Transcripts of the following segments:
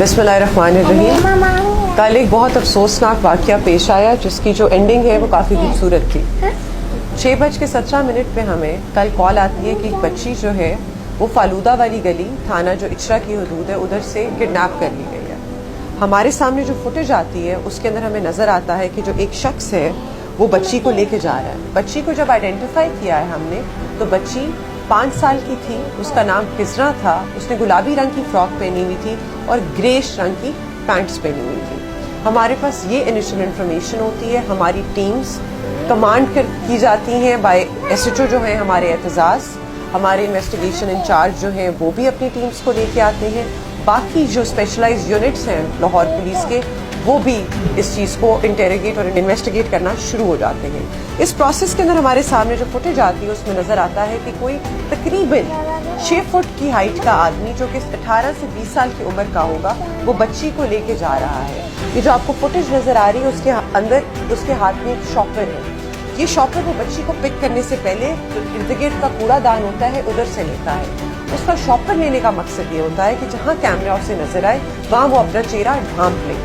बिस्मिल्लाहिर्रहमानिर्रहीम। कल एक बहुत अफसोसनाक वाक़या पेश आया जिसकी जो एंडिंग है वो काफ़ी खूबसूरत थी। 6:17 पे हमें कल कॉल आती है कि एक बच्ची जो है वो फालूदा वाली गली थाना जो इचरा की हदूद है उधर से किडनैप कर ली गई है। हमारे सामने जो फुटेज आती है उसके अंदर हमें नज़र आता है कि जो एक शख्स है वो बच्ची को लेके जा रहा है। बच्ची को जब आइडेंटिफाई किया है हमने तो बच्ची 5 साल की थी, उसका नाम किजरा था, उसने गुलाबी रंग की फ्रॉक पहनी हुई थी और ग्रेश रंग की पैंट्स पहनी हुई थी। हमारे पास ये इनिशियल इन्फॉर्मेशन होती है, हमारी टीम्स कमांड की जाती हैं बाय SHO जो हैं हमारे एतजाज़, हमारे इन्वेस्टिगेशन इंचार्ज जो हैं वो भी अपनी टीम्स को लेके आते हैं, बाकी जो स्पेशलाइज्ड यूनिट्स हैं लाहौर पुलिस के वो भी इस चीज़ को इंटेरोगेट और इन्वेस्टिगेट करना शुरू हो जाते हैं। इस प्रोसेस के अंदर हमारे सामने जो फुटेज आती है उसमें नज़र आता है कि कोई तकरीबन 6 फुट की हाइट का आदमी जो कि 18 से 20 साल की उम्र का होगा वो बच्ची को लेके जा रहा है। ये जो आपको फुटेज नज़र आ रही है उसके अंदर उसके हाथ में एक शॉपर है। ये शॉपर वो बच्ची को पिक करने से पहले जो इर्द गिर्द का कूड़ादान होता है उधर से लेता है। उसका शॉपर लेने का मकसद ये होता है कि जहाँ कैमरा उसे नजर आए वहाँ वो अपना चेहरा ढांप ले,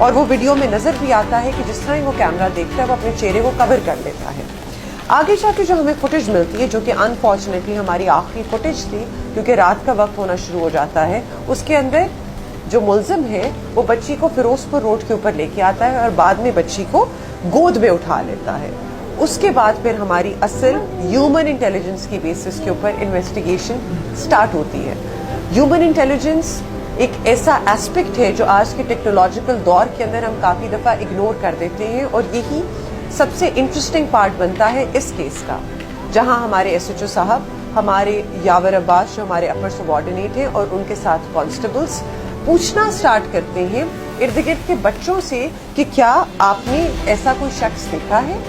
और वो वीडियो में नजर भी आता है कि जिस तरह वो कैमरा देखता है वो अपने चेहरे को कवर कर लेता है। आगे जाके जो हमें फुटेज मिलती है जो कि अनफॉर्चुनेटली हमारी आखिरी फुटेज थी क्योंकि रात का वक्त होना शुरू हो जाता है, उसके अंदर जो मुलजिम है वो बच्ची को फिरोजपुर रोड के ऊपर लेके आता है और बाद में बच्ची को गोद में उठा लेता है। उसके बाद फिर हमारी असल ह्यूमन इंटेलिजेंस की बेसिस के ऊपर इन्वेस्टिगेशन स्टार्ट होती है। ह्यूमन इंटेलिजेंस एक ऐसा एस्पेक्ट है जो आज के टेक्नोलॉजिकल दौर के अंदर हम काफ़ी दफ़ा इग्नोर कर देते हैं और यही सबसे इंटरेस्टिंग पार्ट बनता है इस केस का, जहां हमारे SHO साहब, हमारे यावर अब्बास जो हमारे अपर सबऑर्डिनेट हैं और उनके साथ कांस्टेबल्स पूछना स्टार्ट करते हैं इर्द गिर्द के बच्चों से कि क्या आपने ऐसा कोई शख्स देखा है।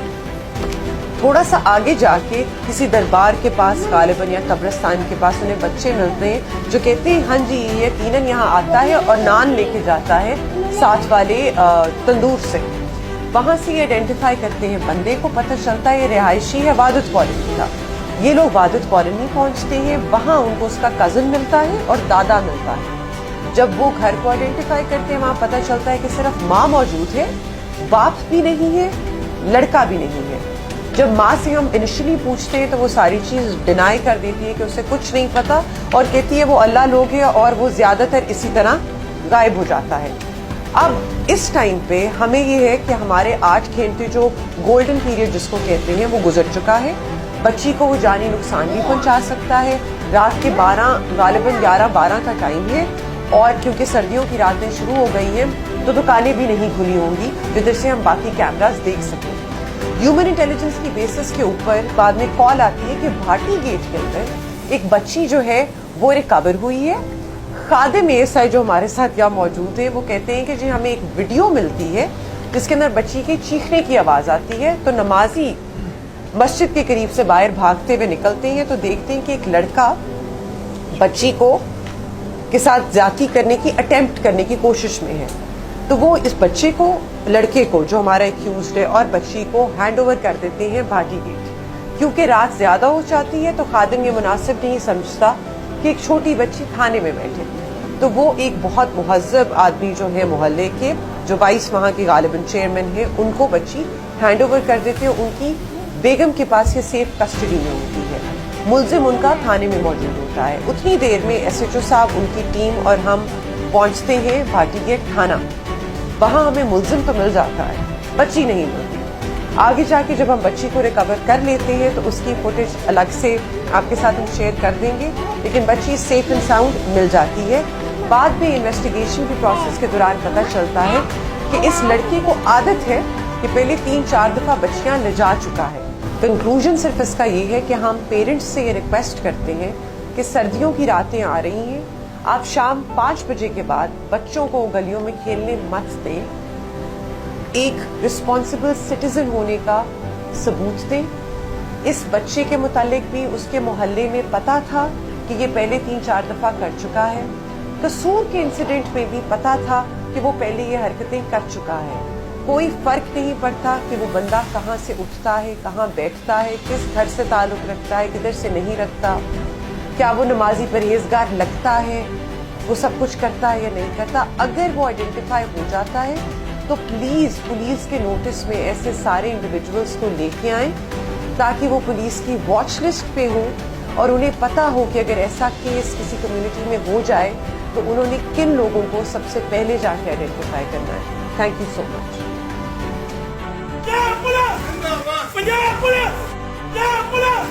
थोड़ा सा आगे जाके किसी दरबार के पास गालिबन या कब्रिस्तान के पास उन्हें बच्चे मिलते हैं जो कहते हैं हाँ जी ये यकीनन यहाँ आता है और नान लेके जाता है साथ वाले तंदूर से। वहाँ से ये आइडेंटिफाई करते हैं बंदे को, पता चलता है ये रिहायशी है वादत कॉलोनी का। ये लोग वादत कॉलोनी पहुँचते हैं, वहाँ उनको उसका कज़न मिलता है और दादा मिलता है। जब वो घर को आइडेंटिफाई करते हैं वहाँ पता चलता है कि सिर्फ माँ मौजूद है, बाप भी नहीं है, लड़का भी नहीं है। जब माँ से हम इनिशियली पूछते हैं तो वो सारी चीज़ डिनाई कर देती है कि उसे कुछ नहीं पता और कहती है वो अल्लाह लोग है और वो ज़्यादातर इसी तरह गायब हो जाता है। अब इस टाइम पे हमें ये है कि हमारे 8 घंटे जो गोल्डन पीरियड जिसको कहते हैं वो गुजर चुका है। बच्ची को वो जानी नुकसान भी पहुँचा सकता है। रात के 12 गालिबन 11-12 का टाइम है और क्योंकि सर्दियों की रातें शुरू हो गई हैं तो दुकानें भी नहीं खुली होंगी जिधर से हम बाकी कैमरास देख सकें। ह्यूमन इंटेलिजेंस की बेसिस के ऊपर बाद में कॉल आती है कि भाटी गेट के अंदर एक बच्ची जो है वो रिकवर हुई है। खादिम ASI जो हमारे साथ यहाँ मौजूद है वो कहते हैं कि जी हमें एक वीडियो मिलती है जिसके अंदर बच्ची के चीखने की आवाज़ आती है, तो नमाजी मस्जिद के करीब से बाहर भागते हुए निकलते हैं तो देखते हैं कि एक लड़का बच्ची को के साथ ज्यादती करने की अटेम्प्ट करने की कोशिश में है। तो वो इस बच्चे को, लड़के को जो हमारा एक्यूज्ड है, और बच्ची को हैंड ओवर कर देते हैं भाटी गेट। क्योंकि रात ज्यादा हो जाती है तो खादिम ये मुनासिब नहीं समझता कि एक छोटी बच्ची थाने में बैठे, तो वो एक बहुत मुहज्जब आदमी जो है मोहल्ले के, जो 22 वहाँ के गालिबन चेयरमैन है, उनको बच्ची हैंड ओवर कर देते हैं। उनकी बेगम के पास ये सेफ कस्टडी में होती है, मुलजिम उनका थाने में मौजूद होता है। उतनी देर में SHO साहब, उनकी टीम और हम पहुँचते हैं भाटी गेट थाना। वहाँ हमें मुलजिम तो मिल जाता है, बच्ची नहीं मिलती। आगे जाके जब हम बच्ची को रिकवर कर लेते हैं तो उसकी फुटेज अलग से आपके साथ हम शेयर कर देंगे, लेकिन बच्ची सेफ एंड साउंड मिल जाती है। बाद में इन्वेस्टिगेशन के प्रोसेस के दौरान पता चलता है कि इस लड़की को आदत है कि पहले 3-4 दफ़ा बच्चियाँ ले जा चुका है। कंक्लूजन सिर्फ इसका ये है कि हम पेरेंट्स से ये रिक्वेस्ट करते हैं कि सर्दियों की रातें आ रही हैं, आप शाम 5 बजे के बाद बच्चों को गलियों में खेलने मत दें। एक रिस्पॉन्सिबल सिटीजन होने का सबूत दें। इस बच्चे के मुतालिक भी उसके मोहल्ले में पता था कि ये पहले 3-4 दफ़ा कर चुका है। कसूर के इंसिडेंट में भी पता था कि वो पहले ये हरकतें कर चुका है। कोई फर्क नहीं पड़ता कि वो बंदा कहाँ से उठता है, कहाँ बैठता है, किस घर से ताल्लुक़ रखता है, किधर से नहीं रखता, क्या वो नमाजी परहेजगार लगता है, वो सब कुछ करता है या नहीं करता। अगर वो आइडेंटिफाई हो जाता है तो प्लीज़ पुलिस के नोटिस में ऐसे सारे इंडिविजुअल्स को लेके आएं ताकि वो पुलिस की वॉच लिस्ट पे हो और उन्हें पता हो कि अगर ऐसा केस किसी कम्युनिटी में हो जाए तो उन्होंने किन लोगों को सबसे पहले जाके आइडेंटिफाई करना है। Thank you so much. Punjab police जिंदाबाद, पंजाब पुलिस जिंदाबाद।